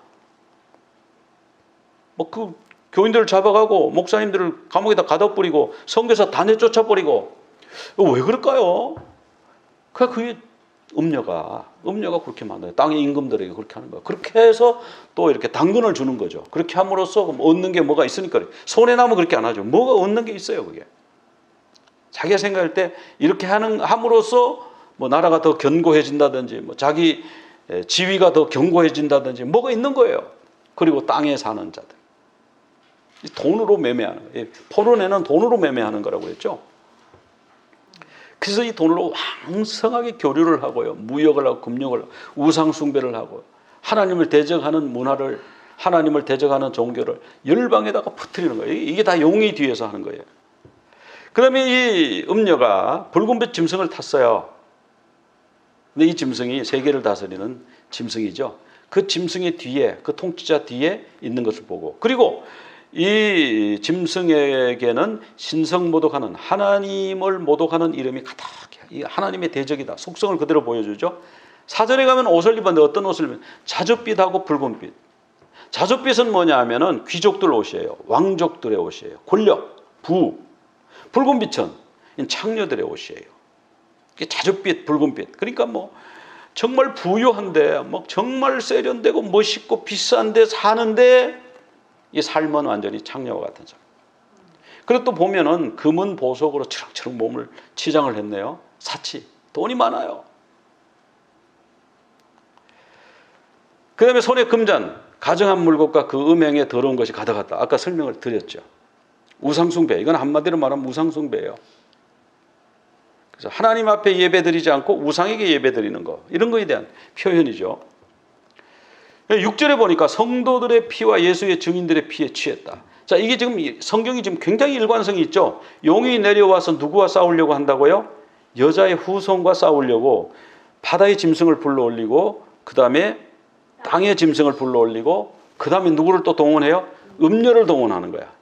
그 교인들을 잡아가고, 목사님들을 감옥에다 가둬버리고, 선교사 다 내쫓아버리고. 왜 그럴까요? 그게 음료가 그렇게 만들어요. 땅의 임금들에게 그렇게 하는 거예요. 그렇게 해서 또 이렇게 당근을 주는 거죠. 그렇게 함으로써 얻는 게 뭐가 있으니까. 손해나면 그렇게 안 하죠. 뭐가 얻는 게 있어요, 그게. 자기가 생각할 때 이렇게 함으로써 나라가 더 견고해진다든지, 자기 지위가 더 견고해진다든지, 뭐가 있는 거예요. 그리고 땅에 사는 자들. 돈으로 매매하는 거예요. 포르네는 돈으로 매매하는 거라고 했죠. 그래서 이 돈으로 왕성하게 교류를 하고요. 무역을 하고 금융을 하고 우상 숭배를 하고 하나님을 대적하는 문화를, 하나님을 대적하는 종교를 열방에다가 퍼뜨리는 거예요. 이게 다 용의 뒤에서 하는 거예요. 그러면 이 음료가 붉은빛 짐승을 탔어요. 근데 이 짐승이 세계를 다스리는 짐승이죠. 그 짐승의 뒤에, 그 통치자 뒤에 있는 것을 보고, 그리고 이 짐승에게는 신성 모독하는, 하나님을 모독하는 이름이 가득해요. 이 하나님의 대적이다. 속성을 그대로 보여주죠. 사전에 가면 옷을 입었는데 어떤 옷을 입으면 자줏빛하고 붉은빛. 자줏빛은 뭐냐 하면은 귀족들 옷이에요. 왕족들의 옷이에요. 권력, 부. 붉은빛은 창녀들의 옷이에요. 자줏빛, 붉은빛. 그러니까 정말 부유한데 뭐 정말 세련되고 멋있고 비싼데 사는데 이 삶은 완전히 창녀와 같은 삶. 그리고 또 보면은 금은 보석으로 치렁치렁 몸을 치장을 했네요. 사치, 돈이 많아요. 그 다음에 손에 금잔, 가정한 물것과 그 음행에 더러운 것이 가득하다. 아까 설명을 드렸죠. 우상숭배, 이건 한마디로 말하면 우상숭배예요. 그래서 하나님 앞에 예배드리지 않고 우상에게 예배드리는 거, 이런 거에 대한 표현이죠. 6절에 보니까 성도들의 피와 예수의 증인들의 피에 취했다. 자, 이게 지금 성경이 지금 굉장히 일관성이 있죠. 용이 내려와서 누구와 싸우려고 한다고요? 여자의 후손과 싸우려고 바다의 짐승을 불러올리고 그 다음에 땅의 짐승을 불러올리고 그 다음에 누구를 또 동원해요? 음녀를 동원하는 거야.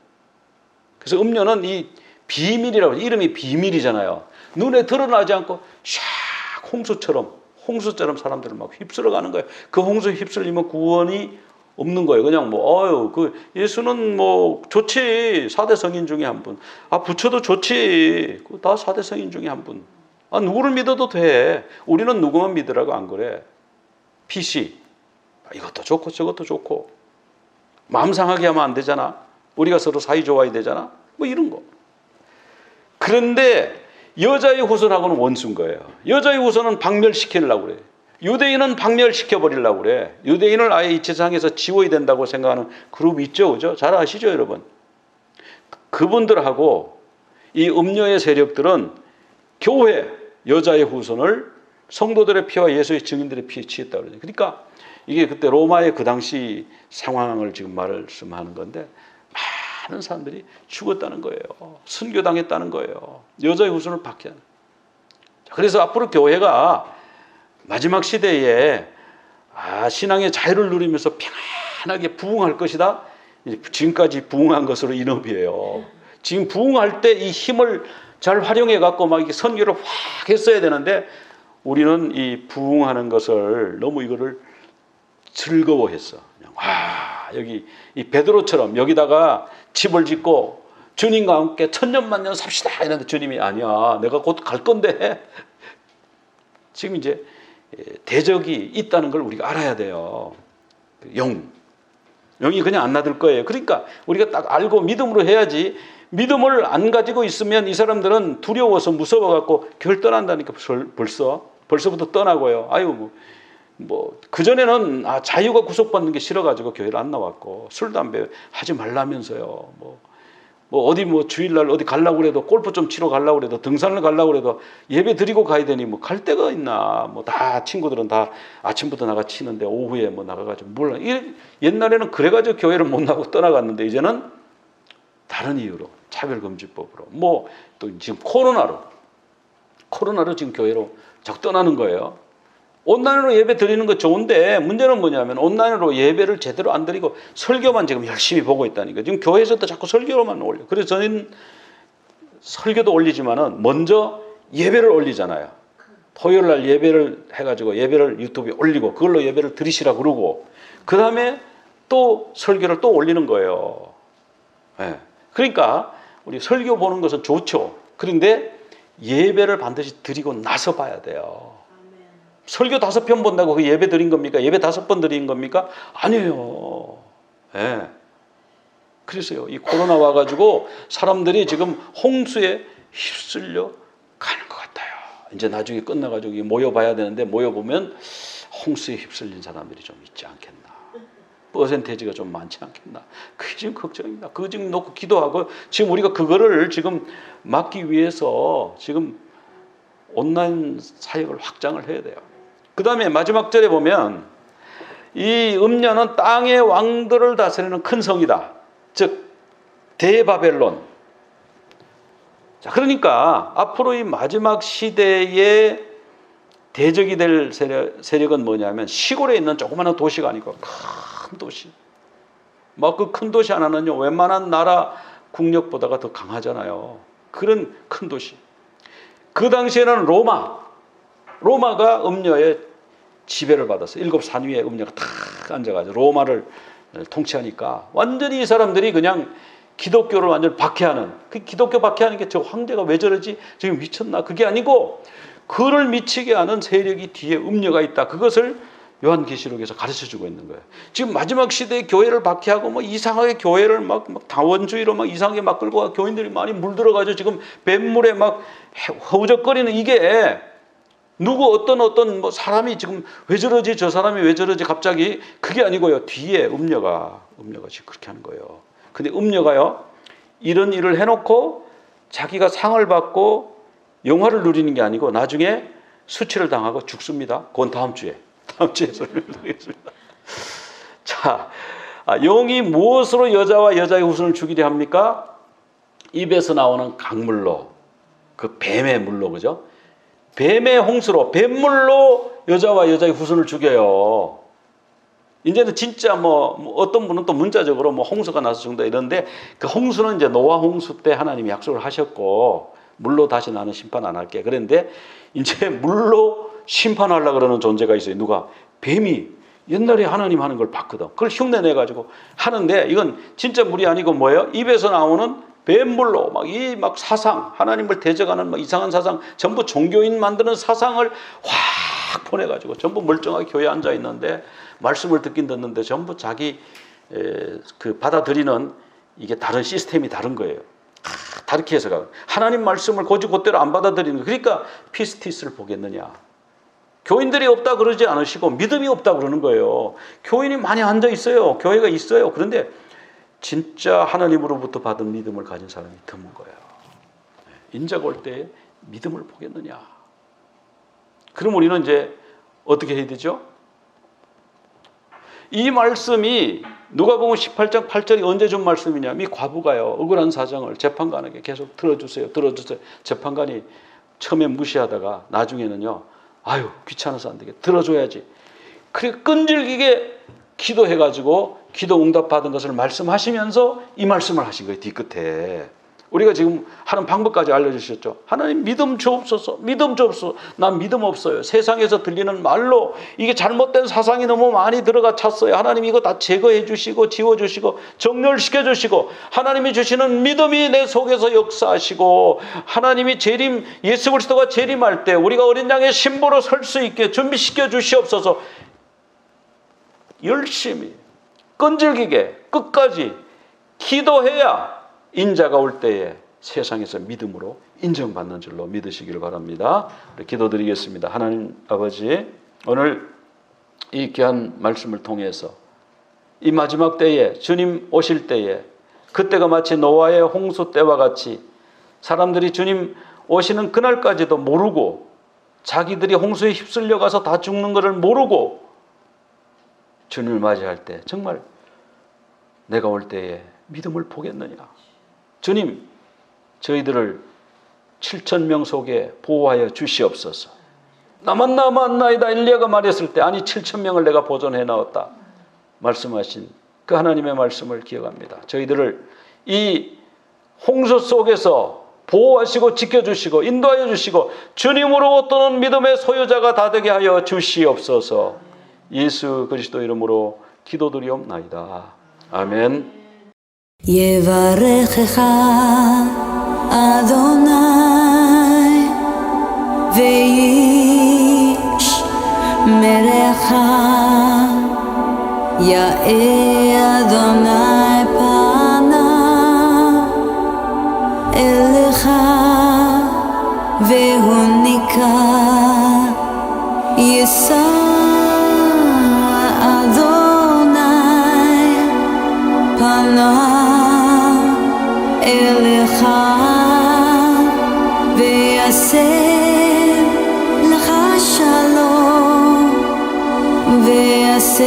그래서 음녀는 이 비밀이라고, 이름이 비밀이잖아요. 눈에 드러나지 않고 샥 홍수처럼 사람들을 막 휩쓸어 가는 거예요. 그 홍수에 휩쓸리면 구원이 없는 거예요. 그냥 그 예수는 좋지. 4대 성인 중에 한 분. 부처도 좋지. 다 4대 성인 중에 한 분. 누구를 믿어도 돼. 우리는 누구만 믿으라고 안 그래. PC. 이것도 좋고 저것도 좋고. 마음 상하게 하면 안 되잖아. 우리가 서로 사이 좋아야 되잖아. 이런 거. 그런데 여자의 후손하고는 원수인 거예요. 여자의 후손은 박멸시키려고 그래. 유대인은 박멸시켜버리려고 그래. 유대인을 아예 이 세상에서 지워야 된다고 생각하는 그룹 있죠. 그죠? 잘 아시죠, 여러분? 그분들하고 이 음녀의 세력들은 교회, 여자의 후손을 성도들의 피와 예수의 증인들의 피에 취했다고 그러죠. 그러니까 이게 그때 로마의 그 당시 상황을 지금 말씀하는 건데 많은 사람들이 죽었다는 거예요. 순교당했다는 거예요. 여자의 후손을 박해하는. 그래서 앞으로 교회가 마지막 시대에 신앙의 자유를 누리면서 평안하게 부흥할 것이다. 지금까지 부흥한 것으로 인업이에요. 지금 부흥할 때 이 힘을 잘 활용해 갖고 막 선교를 확 했어야 되는데 우리는 이 부흥하는 것을 너무 이거를 즐거워했어. 여기 이 베드로처럼 여기다가 집을 짓고 주님과 함께 천년만년 삽시다 이랬는데 주님이 아니야. 내가 곧 갈 건데. 지금 이제 대적이 있다는 걸 우리가 알아야 돼요. 영이 그냥 안 놔둘 거예요. 그러니까 우리가 딱 알고 믿음으로 해야지. 믿음을 안 가지고 있으면 이 사람들은 두려워서 무서워갖고 교회를 떠난다니까. 벌써부터 떠나고요. 그전에는 자유가 구속받는 게 싫어가지고 교회를 안 나왔고, 술, 담배 하지 말라면서요. 어디 주일날 어디 가려고 그래도 골프 좀 치러 가려고 그래도 등산을 가려고 그래도 예배 드리고 가야 되니 갈 데가 있나. 다 친구들은 다 아침부터 나가 치는데 오후에 나가가지고 몰라. 옛날에는 그래가지고 교회를 못 나가고 떠나갔는데 이제는 다른 이유로 차별금지법으로 또 지금 코로나로 지금 교회로 자꾸 떠나는 거예요. 온라인으로 예배 드리는 거 좋은데 문제는 뭐냐면 온라인으로 예배를 제대로 안 드리고 설교만 지금 열심히 보고 있다니까. 지금 교회에서도 자꾸 설교로만 올려. 그래서 저는 설교도 올리지만은 먼저 예배를 올리잖아요. 토요일 날 예배를 해가지고 예배를 유튜브에 올리고 그걸로 예배를 드리시라 그러고 그 다음에 또 설교를 또 올리는 거예요. 네. 그러니까 우리 설교 보는 것은 좋죠. 그런데 예배를 반드시 드리고 나서 봐야 돼요. 설교 5편 본다고 그 예배 드린 겁니까? 예배 5번 드린 겁니까? 아니에요. 네. 그래서요, 이 코로나 와가지고 사람들이 지금 홍수에 휩쓸려 가는 것 같아요. 이제 나중에 끝나가지고 모여봐야 되는데 모여보면 홍수에 휩쓸린 사람들이 좀 있지 않겠나. 퍼센테이지가 좀 많지 않겠나. 그게 지금 걱정입니다. 그거 지금 놓고 기도하고 지금 우리가 그거를 지금 막기 위해서 지금 온라인 사역을 확장을 해야 돼요. 그 다음에 마지막 절에 보면 이 음녀는 땅의 왕들을 다스리는 큰 성이다. 즉 대바벨론. 자, 그러니까 앞으로 이 마지막 시대의 대적이 될 세력은 뭐냐면 시골에 있는 조그마한 도시가 아니고 큰 도시. 그 큰 도시 하나는요 웬만한 나라 국력보다가 더 강하잖아요. 그런 큰 도시. 그 당시에는 로마가 음녀의 지배를 받았어요. 7산 위에 음녀가 탁 앉아가지고 로마를 통치하니까 완전히 이 사람들이 그냥 기독교를 완전히 박해하는, 그 기독교 박해하는 게 저 황제가 왜 저러지? 지금 미쳤나? 그게 아니고 그를 미치게 하는 세력이 뒤에 음녀가 있다. 그것을 요한계시록에서 가르쳐주고 있는 거예요. 지금 마지막 시대에 교회를 박해하고 뭐 이상하게 교회를 막 다원주의로 막 이상하게 막 끌고 가 교인들이 많이 물들어가지고 지금 뱀물에 막 허우적거리는 이게 누구 어떤 뭐 사람이 지금 왜 저러지 저 사람이 왜 저러지 갑자기 그게 아니고요. 뒤에 음녀가 지금 그렇게 하는 거예요. 근데 음녀가요 이런 일을 해놓고 자기가 상을 받고 영화를 누리는 게 아니고 나중에 수치를 당하고 죽습니다. 그건 다음 주에 설명드리겠습니다. 자, 영이 무엇으로 여자와 여자의 후손을 죽이려 합니까? 입에서 나오는 강물로, 그 뱀의 물로, 그죠? 뱀의 홍수로, 뱀물로 여자와 여자의 후손을 죽여요. 이제는 진짜 뭐 어떤 분은 또 문자적으로 뭐 홍수가 나서 죽는다 이런데 그 홍수는 이제 노아 홍수 때 하나님이 약속을 하셨고 물로 다시 나는 심판 안 할게. 그런데 이제 물로 심판하려고 그러는 존재가 있어요. 누가? 뱀이 옛날에 하나님 하는 걸 봤거든. 그걸 흉내내가지고 하는데 이건 진짜 물이 아니고 뭐예요? 입에서 나오는 뱀물로 막 사상, 하나님을 대적하는 막 이상한 사상, 전부 종교인 만드는 사상을 확 보내가지고 전부 멀쩡하게 교회에 앉아 있는데 말씀을 듣긴 듣는데 전부 자기 그 받아들이는 이게 다른 시스템이 다른 거예요. 다르게 해석하고 하나님 말씀을 곧대로 안 받아들이는 거예요. 그러니까 피스티스를 보겠느냐. 교인들이 없다 그러지 않으시고 믿음이 없다 그러는 거예요. 교인이 많이 앉아 있어요. 교회가 있어요. 그런데 진짜 하나님으로부터 받은 믿음을 가진 사람이 드문 거예요. 인자가 올 때 믿음을 보겠느냐. 그럼 우리는 이제 어떻게 해야 되죠? 이 말씀이 누가복음 18장 8절이 언제 준 말씀이냐면 이 과부가요. 억울한 사정을 재판관에게 계속 들어주세요. 재판관이 처음에 무시하다가 나중에는요. 아유 귀찮아서 안 되겠다. 들어줘야지. 그래 끈질기게 기도해가지고 기도 응답 받은 것을 말씀하시면서 이 말씀을 하신 거예요. 뒤끝에. 우리가 지금 하는 방법까지 알려주셨죠. 하나님 믿음 주옵소서. 믿음 주옵소서. 난 믿음 없어요. 세상에서 들리는 말로 이게 잘못된 사상이 너무 많이 들어가 찼어요. 하나님 이거 다 제거해 주시고 지워주시고 정렬시켜 주시고 하나님이 주시는 믿음이 내 속에서 역사하시고 하나님이 재림 예수 그리스도가 재림할 때 우리가 어린 양의 신부로 설 수 있게 준비시켜 주시옵소서. 열심히 끈질기게 끝까지 기도해야 인자가 올 때에 세상에서 믿음으로 인정받는 줄로 믿으시기를 바랍니다. 기도드리겠습니다. 하나님 아버지 오늘 이 귀한 말씀을 통해서 이 마지막 때에 주님 오실 때에 그때가 마치 노아의 홍수 때와 같이 사람들이 주님 오시는 그날까지도 모르고 자기들이 홍수에 휩쓸려 가서 다 죽는 것을 모르고 주님을 맞이할 때 정말 내가 올 때에 믿음을 보겠느냐. 주님 저희들을 7,000명 속에 보호하여 주시옵소서. 나만 남았나이다 엘리야가 말했을 때 아니 7,000명을 내가 보존해 나왔다 말씀하신 그 하나님의 말씀을 기억합니다. 저희들을 이 홍수 속에서 보호하시고 지켜주시고 인도하여 주시고 주님으로부터는 믿음의 소유자가 다 되게 하여 주시옵소서. 예수 그리스도 이름으로 기도드리옵나이다. 아멘. יברכך אדוני וישמרך יאר אדוני פניו אליך והוניקה יישא אדוני פניו אליך ויעשה לך שלום ויעשה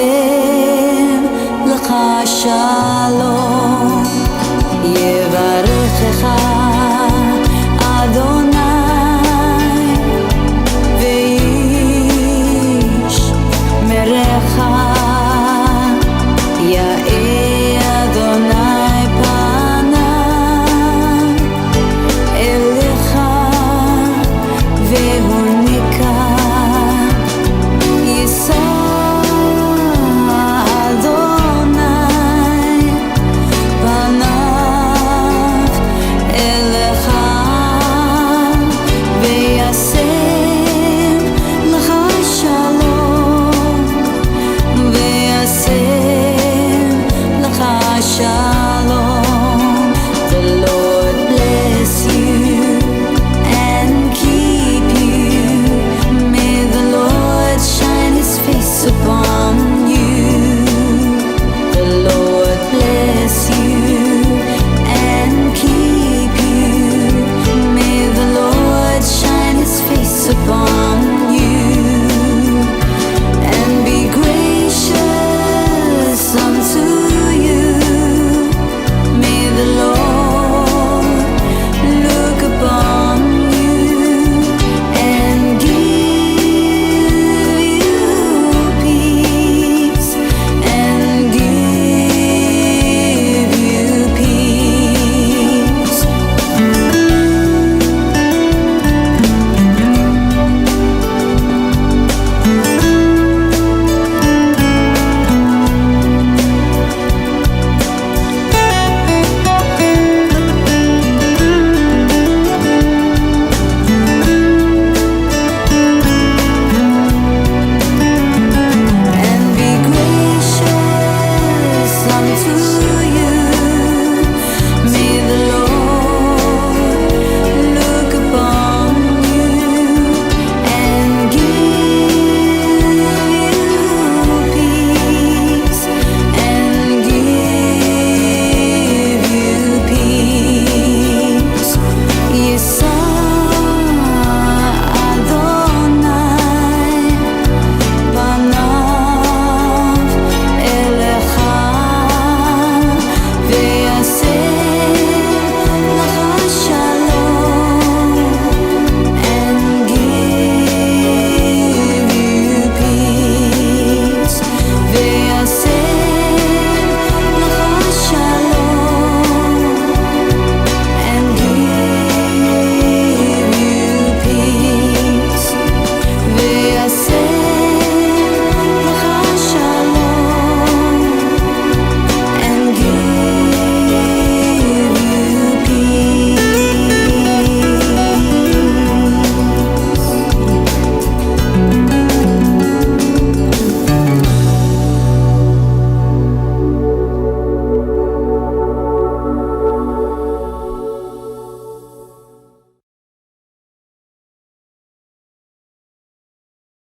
לך שלום